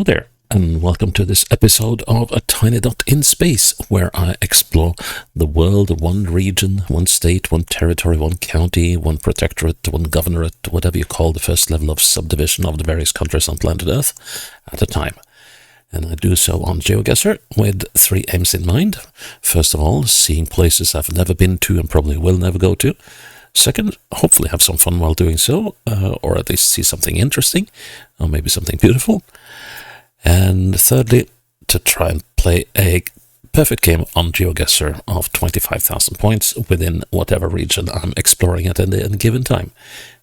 Hello there, and welcome to this episode of A Tiny Dot in Space, where I explore the world, one region, one state, one territory, one county, one protectorate, one governorate, whatever you call the first level of subdivision of the various countries on planet Earth at a time. And I do so on GeoGuessr with three aims in mind. First of all, seeing places I've never been to and probably will never go to. Second, hopefully have some fun while doing so, or at least see something interesting, or maybe something beautiful. And thirdly, to try and play a perfect game on GeoGuessr of 25,000 points within whatever region I'm exploring at any given time.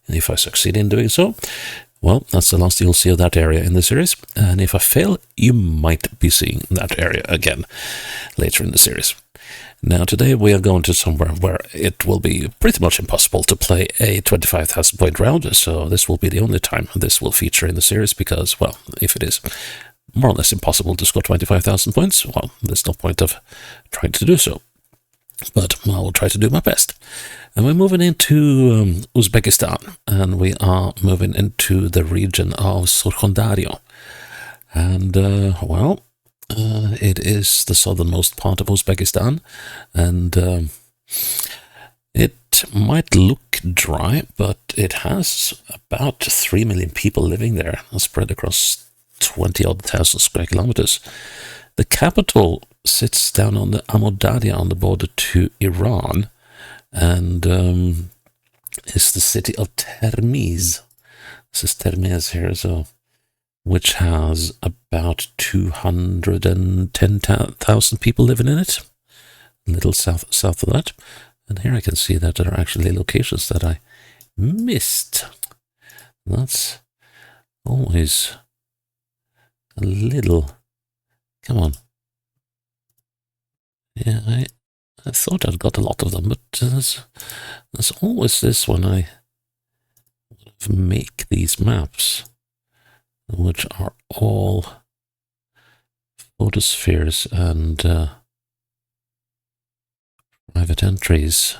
And if I succeed in doing so, well, that's the last you'll see of that area in the series. And if I fail, you might be seeing that area again later in the series. Now, today we are going to somewhere where it will be pretty much impossible to play a 25,000 point round, so this will be the only time this will feature in the series because, well, if it is more or less impossible to score 25,000 points, well, there's no point of trying to do so. But I will try to do my best. And we're moving into Uzbekistan, and we are moving into the region of Surqondaryo. And, it is the southernmost part of Uzbekistan, and it might look dry, but it has about 3 million people living there, spread across 20-odd thousand square kilometers. The capital sits down on the Amudarya on the border to Iran, and is the city of Termiz. This is Termiz here, so which has about 210,000 people living in it, a little south of that. And here I can see that there are actually locations that I missed. That's always a little... Come on. Yeah, I thought I'd got a lot of them, but there's always this when I make these maps, which are all photospheres and private entries.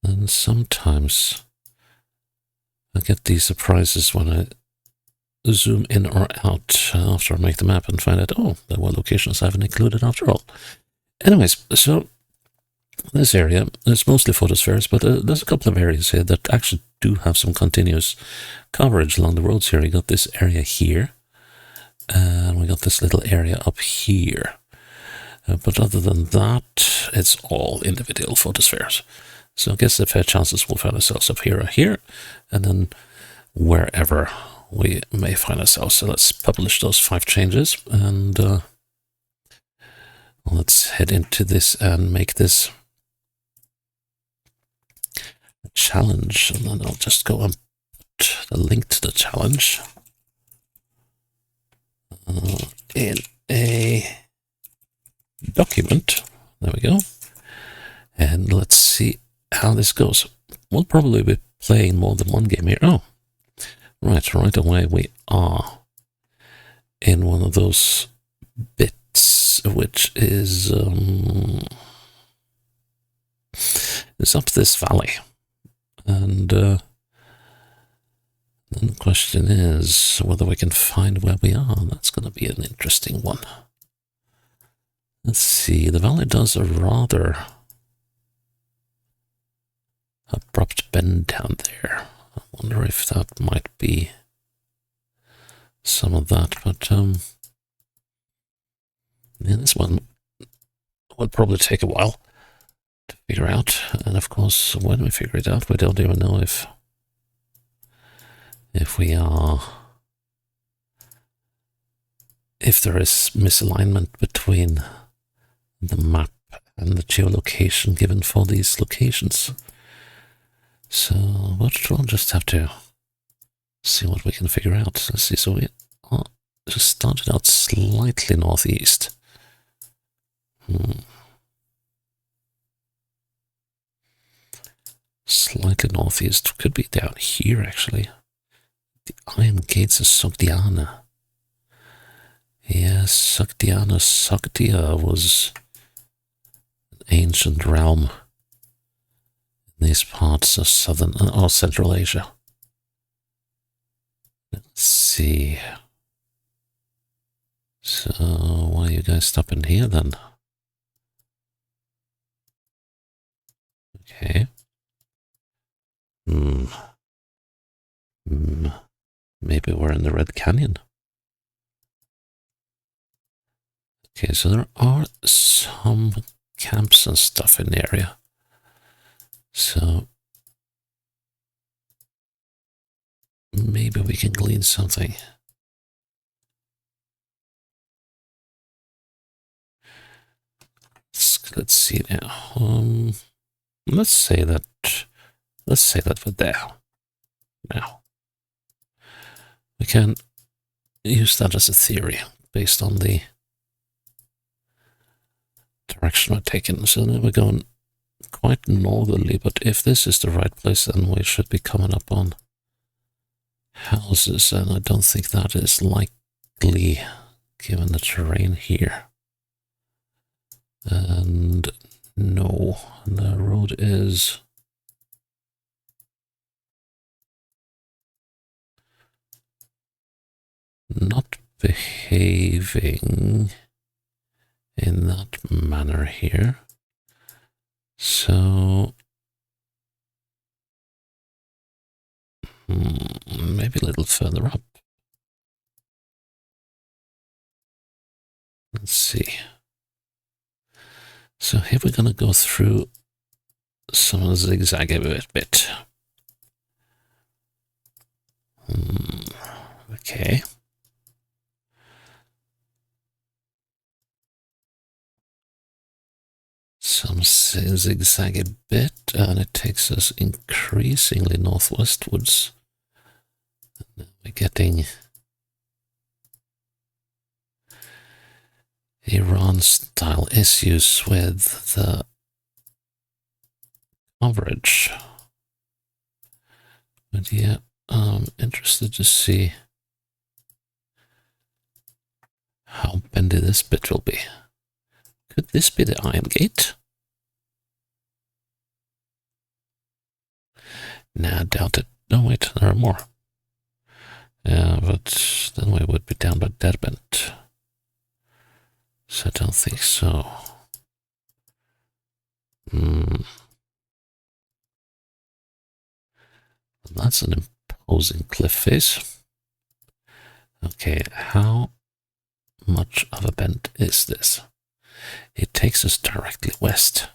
And sometimes I get these surprises when I zoom in or out after I make the map and find out, oh, there were locations I haven't included after all. Anyways, so this area is mostly photospheres, but there's a couple of areas here that actually do have some continuous coverage along the roads here. We got this area here, and we got this little area up here. But other than that, it's all individual photospheres. So I guess the fair chances we'll find ourselves up here or here, and then wherever we may find ourselves. So let's publish those 5 changes, and let's head into this and make this a challenge. And then I'll just go and put the link to the challenge in a document. There we go. And let's see how this goes. We'll probably be playing more than one game here. Oh, right away we are in one of those bits, which is it's up this valley, and then the question is whether we can find where we are. That's going to be an interesting one. Let's see, the valley does a rather abrupt bend down there. I wonder if that might be some of that, but yeah, this one would probably take a while to figure out. And of course, when we figure it out, we don't even know if there is misalignment between the map and the geolocation given for these locations. So, but we'll just have to see what we can figure out. Let's see, so we just started out slightly northeast. Slightly northeast, could be down here actually. The Iron Gates of Sogdiana. Yes, Sogdiana, Sogdia was an ancient realm in these parts of southern or Central Asia. Let's see. So why are you guys stopping here then? Okay. Maybe we're in the Red Canyon. Okay, so there are some camps and stuff in the area. So maybe we can glean something. Let's see now. Let's say that we're there now. We can use that as a theory based on the direction we're taking. So then we're going quite northerly, but if this is the right place, then we should be coming up on houses, and I don't think that is likely given the terrain here. And no, the road is not behaving in that manner here. So maybe a little further up. Let's see. So here we're going to go through some zigzag a bit. Okay. Some zigzag a bit, and it takes us increasingly northwestwards. And we're getting Iran-style issues with the coverage. But yeah, I'm interested to see how bendy this bit will be. Could this be the Iron Gate? Nah, I doubt it. No, wait, there are more. Yeah, but then we would be down by Derbent. So I don't think so. That's an imposing cliff face. Okay, how much of a bend is this? It takes us directly west.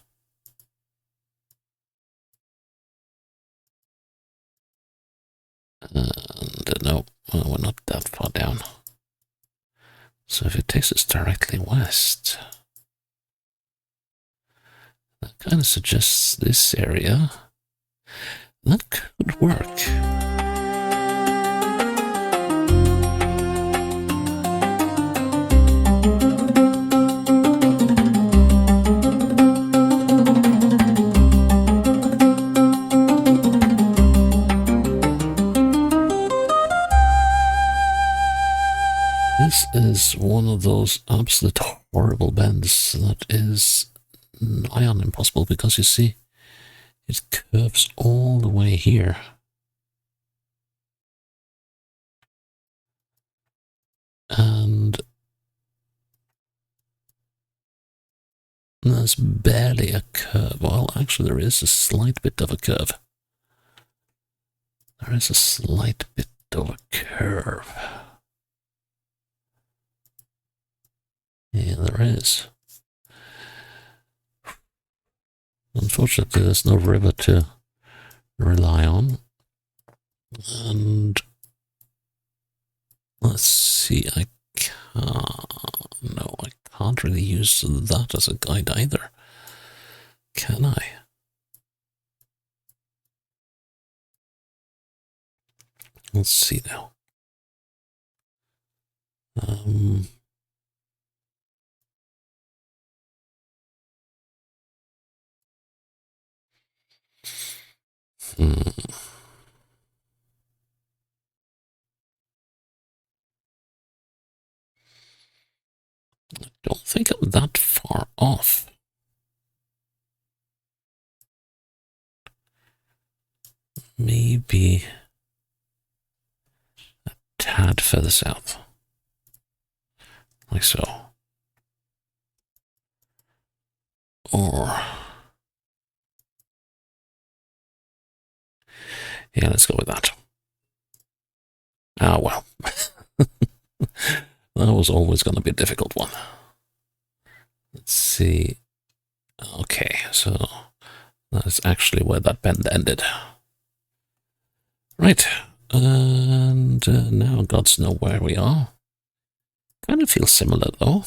And no, we're not that far down. So if it takes us directly west, that kind of suggests this area. That could work. This is one of those absolute horrible bends that is nigh on impossible, because you see, it curves all the way here. And there's barely a curve. Well, actually, there is a slight bit of a curve. There is a slight bit of a curve. Yeah, there is. Unfortunately, there's no river to rely on. And let's see, I can't really use that as a guide either. Can I? Let's see now. I don't think I'm that far off. Maybe a tad further south. like so. Or, yeah, let's go with that. Ah, well. That was always going to be a difficult one. Let's see. Okay, so that's actually where that bend ended. Right, and now gods know where we are. Kind of feels similar though.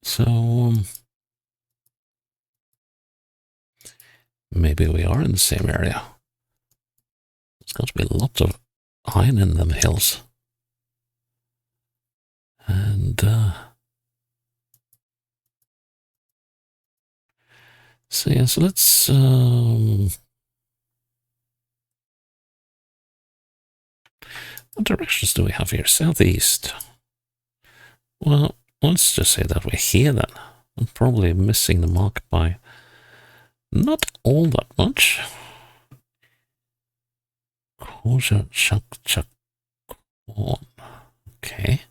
So maybe we are in the same area. There's got to be lots of iron in them hills. And so yeah, so let's what directions do we have here? Southeast. Well, let's just say that we're here then. I'm probably missing the mark by not all that much. Gorge, chuck, on. Okay.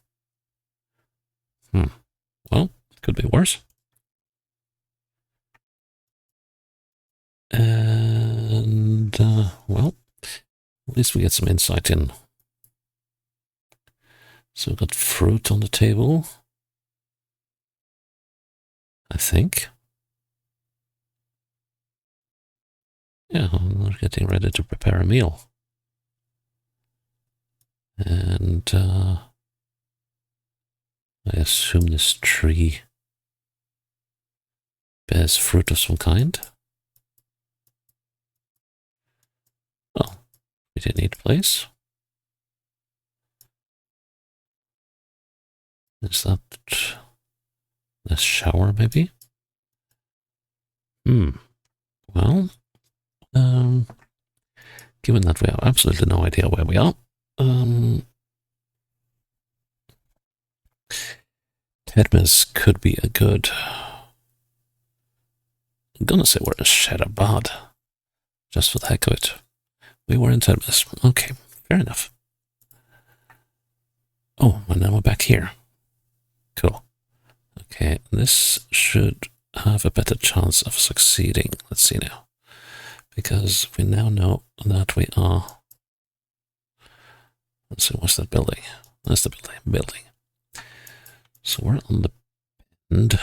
Well, could be worse. And, well, at least we get some insight in. So we've got fruit on the table, I think. Yeah, we're getting ready to prepare a meal. And I assume this tree bears fruit of some kind. Oh, pretty neat place. Is that the shower, maybe? Well, given that we have absolutely no idea where we are, Tedmis could be a good. I'm gonna say we're in Shadabad, just for the heck of it. We were in Tedmis. Okay, fair enough. Oh, and now we're back here. Cool. Okay, this should have a better chance of succeeding. Let's see now. Because we now know that we are. Let's see, what's that building? That's the building. So we're on the bend.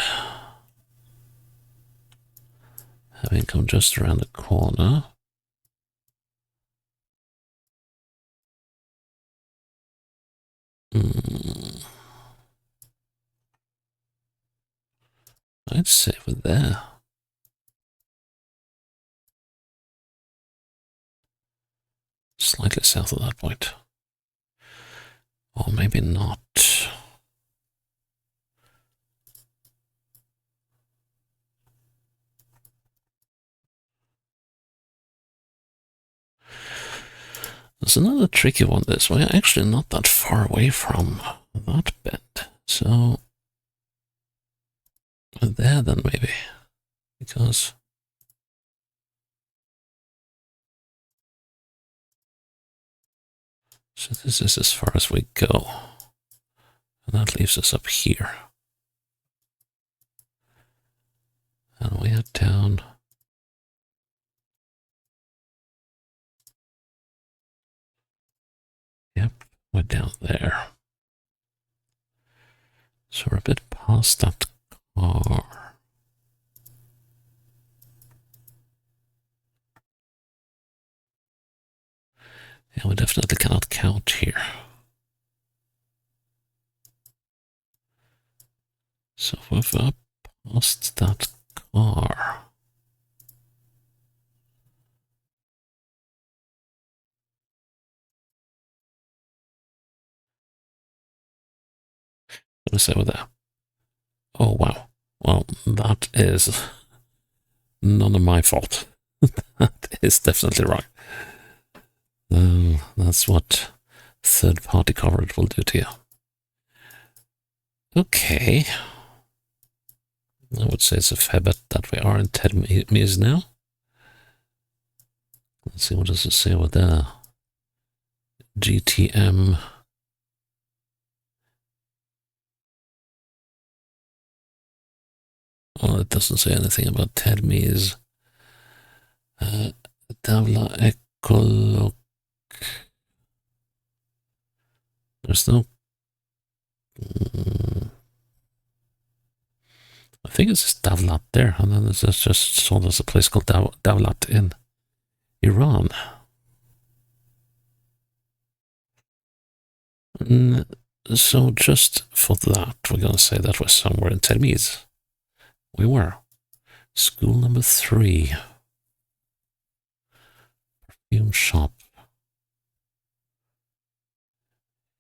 Having come just around the corner. I'd say we're there. Slightly south of that point. Or maybe not. There's another tricky one this way. Actually not that far away from that bend. So there then maybe. Because so this is as far as we go. And that leaves us up here. And we head down. Yep, we're down there. So we're a bit past that car. Yeah, we definitely cannot count here. So if we're up past that car. Let me say with that. Oh wow. Well, that is none of my fault. That is definitely wrong. That's what third-party coverage will do to you. Okay. I would say it's a fair bet that we are in Tedmis now. Let's see, what does it say over there? GTM Oh, it doesn't say anything about Termiz. Davla Ekolog. There's no. I think it's just Davlat there, and then there's just so there's a place called Davlat in Iran. So just for that, we're going to say that we're somewhere in Termiz. We were. School number 3. Perfume shop.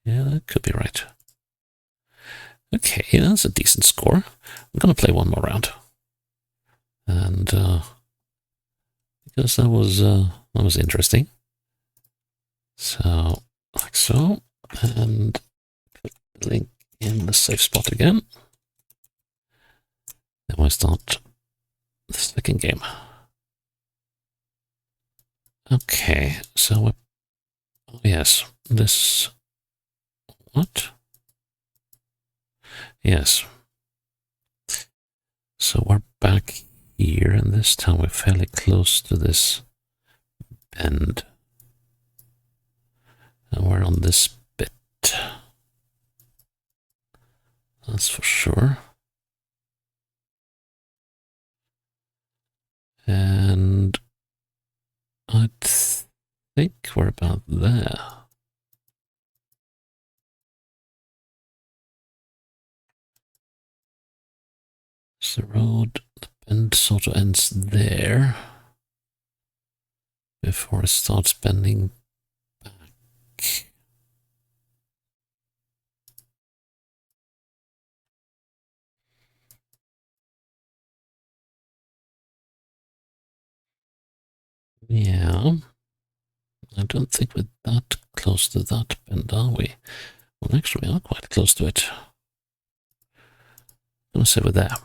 Yeah, that could be right. Okay, that's a decent score. I'm going to play one more round. And because that was interesting. So, like so. And put the link in the safe spot again. Then we start the second game. Okay, so oh yes, this what? Yes. So we're back here, and this time we're fairly close to this bend. And we're on this bit. That's for sure. And I think we're about there. It's the road, the bend sort of ends there before it starts bending back. Yeah, I don't think we're that close to that bend, are we? Well, actually, we are quite close to it. I'm going to say we're there.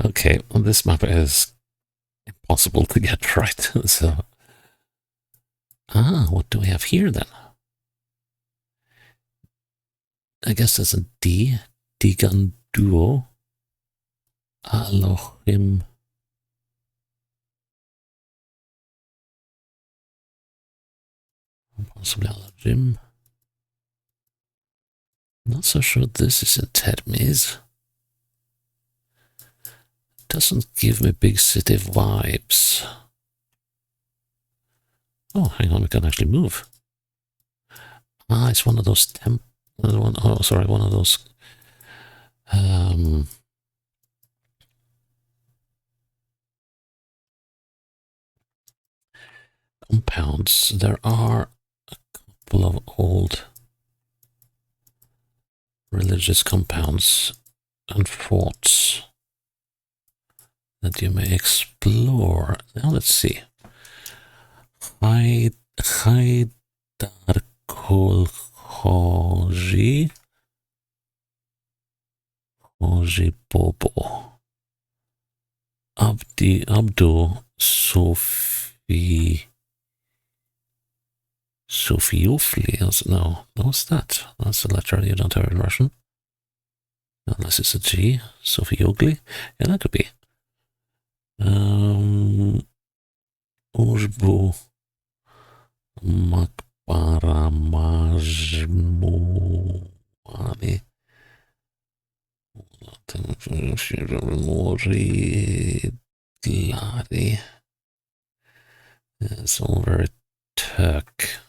Okay, well, this map is impossible to get right. So, what do we have here then? I guess that's a D. Digan duo. Alochim. Possibly Alajim. Not so sure this is in Termiz. Doesn't give me big city vibes. Oh, hang on, we can actually move. It's one of those one of those compounds. There are a couple of old religious compounds and forts that you may explore. Now let's see. Haydar Kolkhoji Bobo Abdu Sofiofli. No, what's that? That's a letter you don't have in Russian. Unless it's a G. Sofiogli? Yeah, that could be. Urbu Makbara Majmuani. Moridlari. It's all very Turk.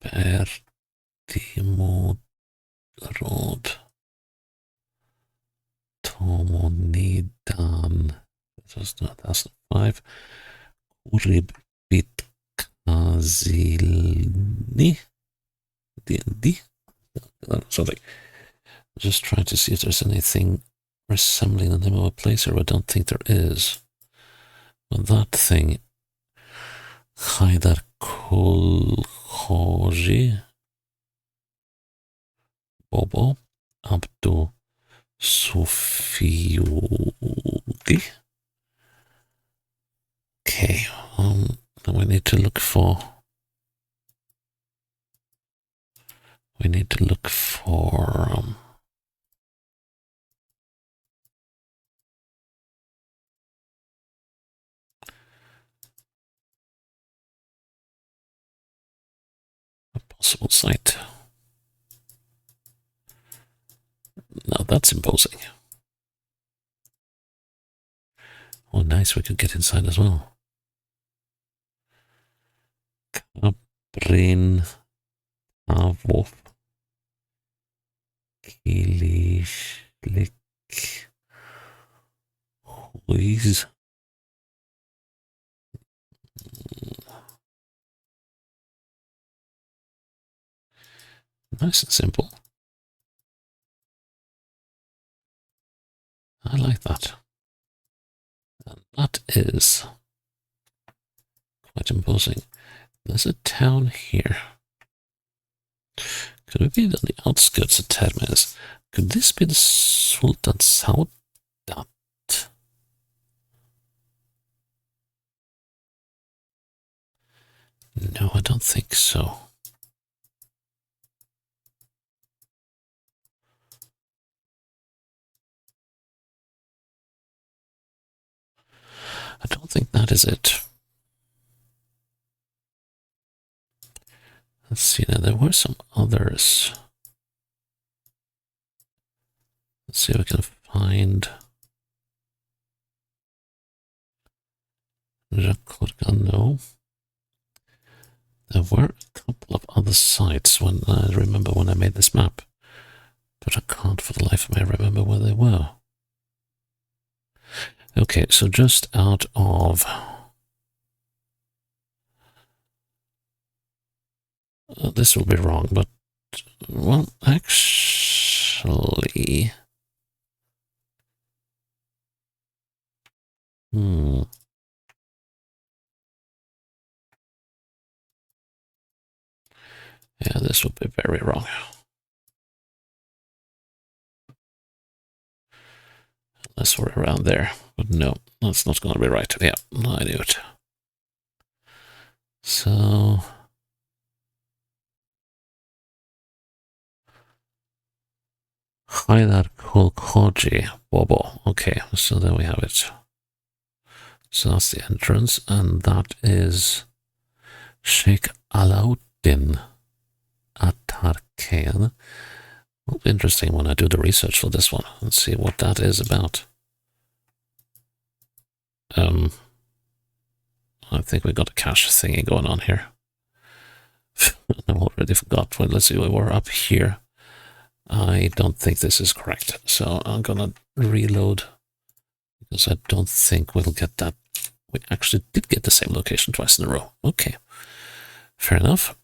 Bertimod Road. Tomonidan. That's 2005. Urib Bitkazilni. D. Something. Just trying to see if there's anything resembling the name of a place here. I don't think there is. But that thing, Haydar Kolkhoji Bobo Abdu Sofiogli. Okay, then we need to look for We need to look for a possible site. Now that's imposing. Oh, nice, we could get inside as well. Kaprin Avov Kilishlik Huiz. Nice and simple. I like that. And that is quite imposing. There's a town here. Could we be on the outskirts of Termes? Could this be the Sultan Saudat? No, I don't think so. I don't think that is it. Let's see now, there were some others. Let's see if we can find no. There were a couple of other sites when I remember when I made this map, but I can't for the life of me remember where they were. Okay, so just out of this will be wrong, but well, actually, yeah, this would be very wrong. Unless we're around there. But no, that's not going to be right. Yeah, I knew it. So... Haidar Kolkoji Bobo. Okay, so there we have it. So that's the entrance, and that is Sheikh Alauddin Atarkhan. It'll be interesting when I do the research for this one and see what that is about. I think we got a cache thingy going on here. I already forgot. Well, let's see, we were up here. I don't think this is correct, so I'm gonna reload because I don't think we'll get that. We actually did get the same location twice in a row. Okay, fair enough.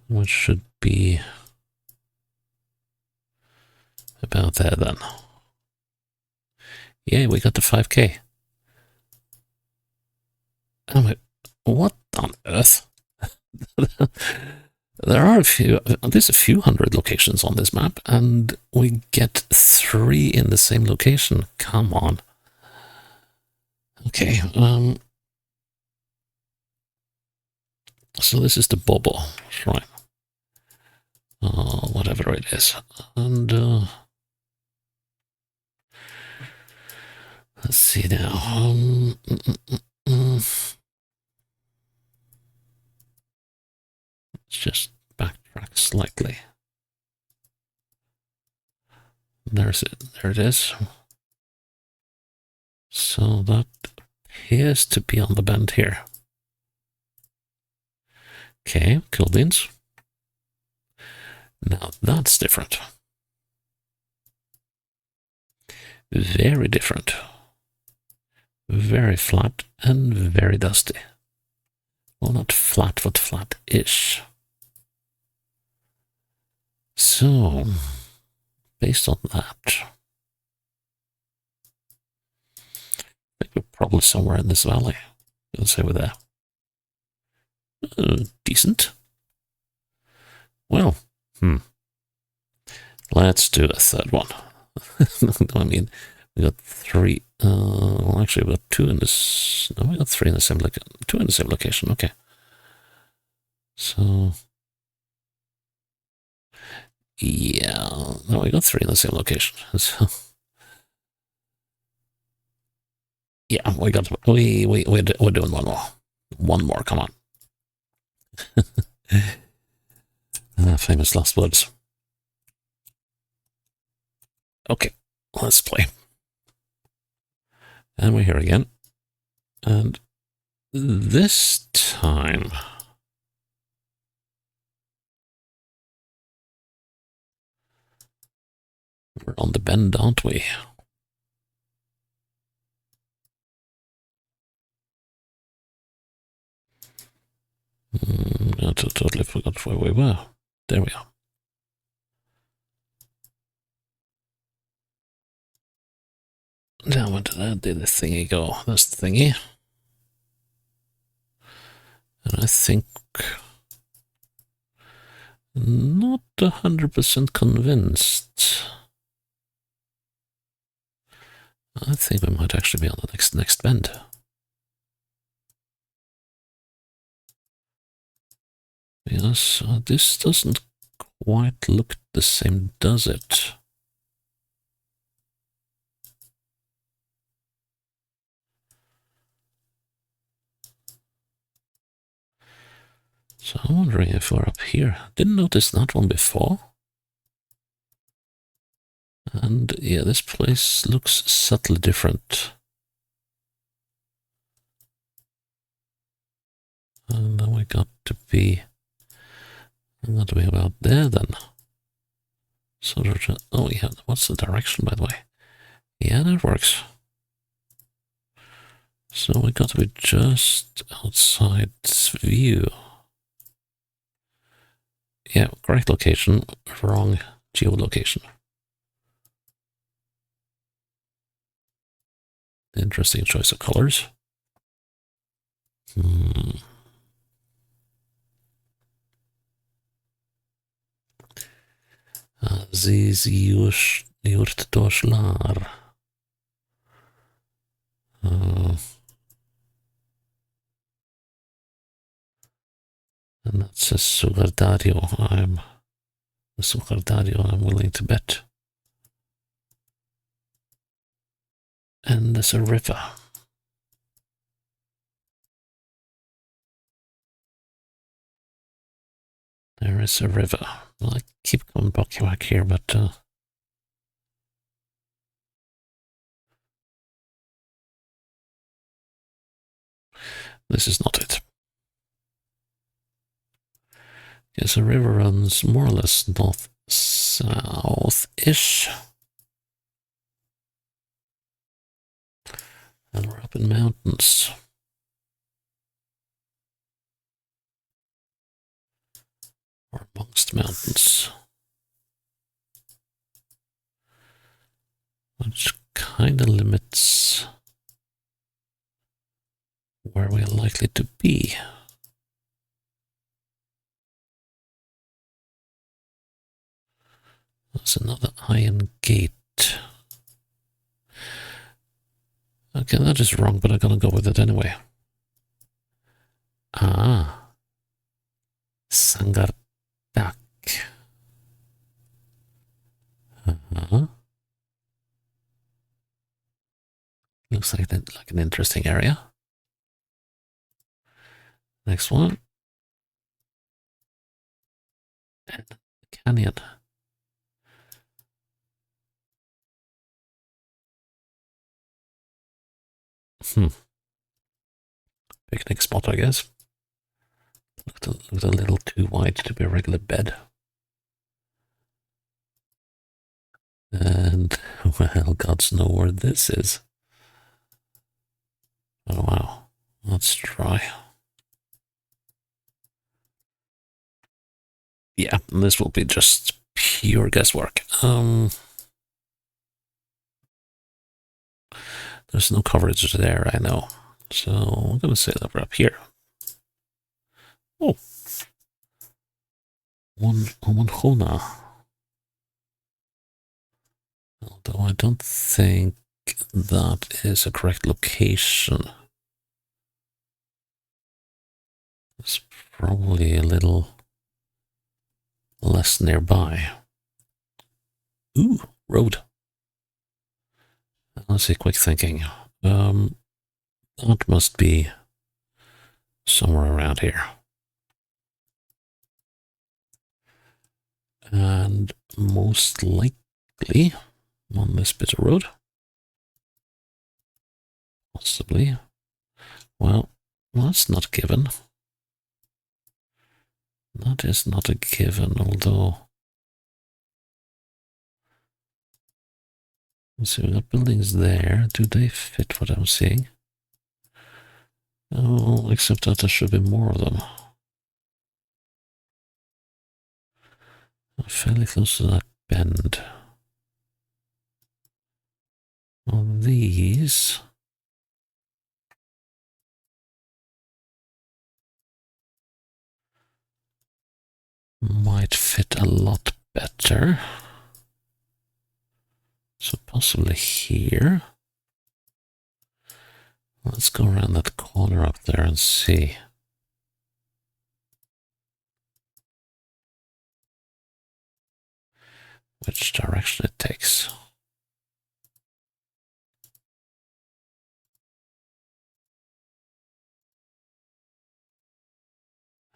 What should be about there then? Yeah, we got the 5K. Oh my, what on earth? There are there's a few hundred locations on this map, and we get 3 in the same location. Come on. Okay, so this is the Bobo, right? Whatever it is. And let's see now. Let's just backtrack slightly. There's it. There it is. So that appears to be on the bend here. Okay, cool beans. Now that's different. Very different. Very flat and very dusty. Well, not flat, but flat-ish. So, based on that, I think we're probably somewhere in this valley. Let's say we're there. Decent. Well, Let's do a third one. I mean, we got three. Well, actually, we got two in this. No, we got three in the same location. Two in the same location. Okay. So, yeah. No, we got three in the same location. So, yeah, we got. We're doing one more. One more. Come on. Famous last words. Okay, let's play. And we're here again. And this time, we're on the bend, aren't we? I totally forgot where we were. There we are. Now where did the thingy go? That's the thingy. And I think not 100% convinced. I think we might actually be on the next bend. Yes, this doesn't quite look the same, does it? So I'm wondering if we're up here. Didn't notice that one before. And yeah, this place looks subtly different. And then we got to be about there then. So, oh yeah, what's the direction, by the way? Yeah, that works. So we got to be just outside view. Yeah, correct location, wrong geolocation. Interesting choice of colors. These jurt dorslar. And that says Surqondaryo. I'm willing to bet. And there's a river. There is a river. Well, I keep coming back here, but this is not it. Yes, a river runs more or less north-south-ish. And we're up in mountains. Or amongst mountains. Which kind of limits where we're likely to be. There's another iron gate. Okay, that is wrong, but I'm gonna go with it anyway. Ah. Sangardak. Looks like an interesting area. Next one. And canyon. Picnic spot, I guess. Looked a little too wide to be a regular bed. And, well, gods know where this is. Oh, wow. Let's try. Yeah, this will be just pure guesswork. There's no coverage there, I know. So I'm gonna say that we're up here. Oh, one Hona. Although I don't think that is a correct location. It's probably a little less nearby. Ooh, road. Let's see, quick thinking. That must be somewhere around here. And most likely on this bit of road. Possibly. Well, that's not given. That is not a given, although... So we've got buildings there. Do they fit what I'm seeing? Oh, except that there should be more of them. I'm fairly close to that bend. Well, these... might fit a lot better. So possibly here. Let's go around that corner up there and see. Which direction it takes.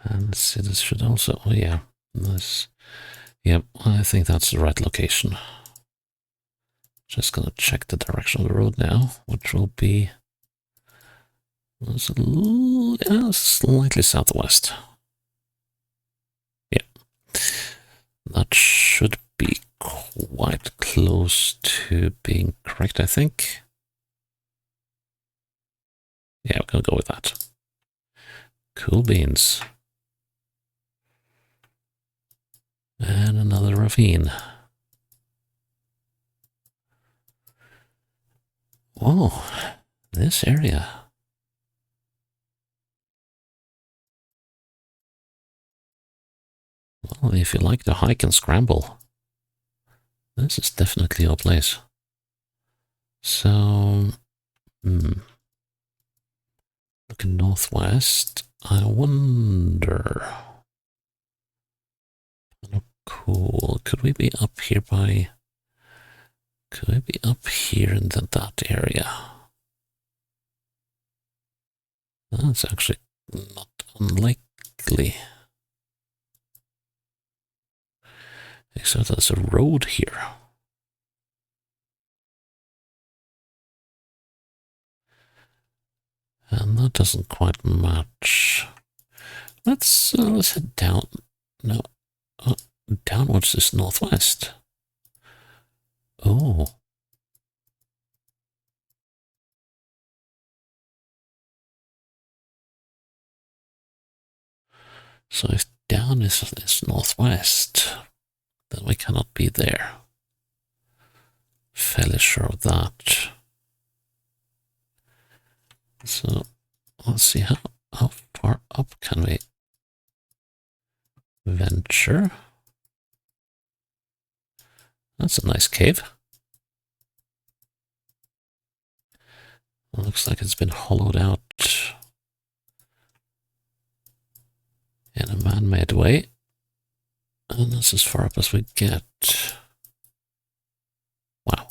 And see, this should also, oh yeah, this, yep, I think that's the right location. Just gonna check the direction of the road now, which will be slightly southwest. Yeah, that should be quite close to being correct, I think. Yeah, we're gonna go with that. Cool beans. And another ravine. Whoa, this area. Well, if you like to hike and scramble, this is definitely your place. So, looking northwest, I wonder... Oh, cool. Could we be up here by... Could we be up here in that area? That's actually not unlikely. Except there's a road here. And that doesn't quite match. Let's head down. No, downwards is northwest. Oh. So if down is northwest, then we cannot be there. Fairly sure of that. So let's see how far up can we venture. That's a nice cave. It looks like it's been hollowed out in a man-made way. And that's as far up as we get. Wow.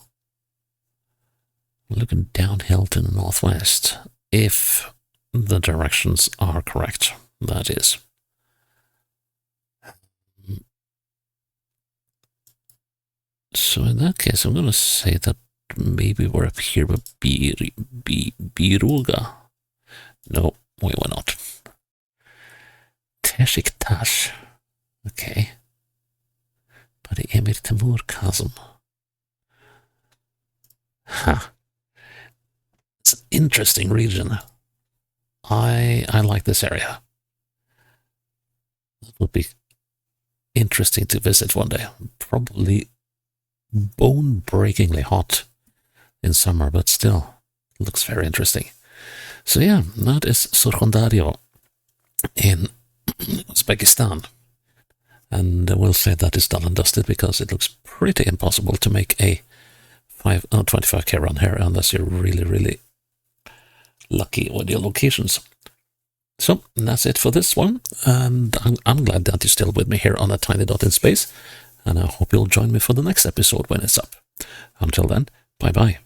Looking downhill to the northwest, if the directions are correct, that is. So in that case, I'm going to say that maybe we're up here with Biruga. No, we were not. Teşiktaş. Okay. By the Emir Timur Chasm. Ha. It's an interesting region. I like this area. It would be interesting to visit one day. Probably bone-breakingly hot in summer, but still looks very interesting. So yeah, that is Surqondaryo in Uzbekistan. And we'll say that is done and dusted because it looks pretty impossible to make a 25k around here, unless you're really, really lucky with your locations. So that's it for this one, and I'm glad that you're still with me here on A Tiny Dot in Space, and I hope you'll join me for the next episode when it's up. Until then, bye-bye.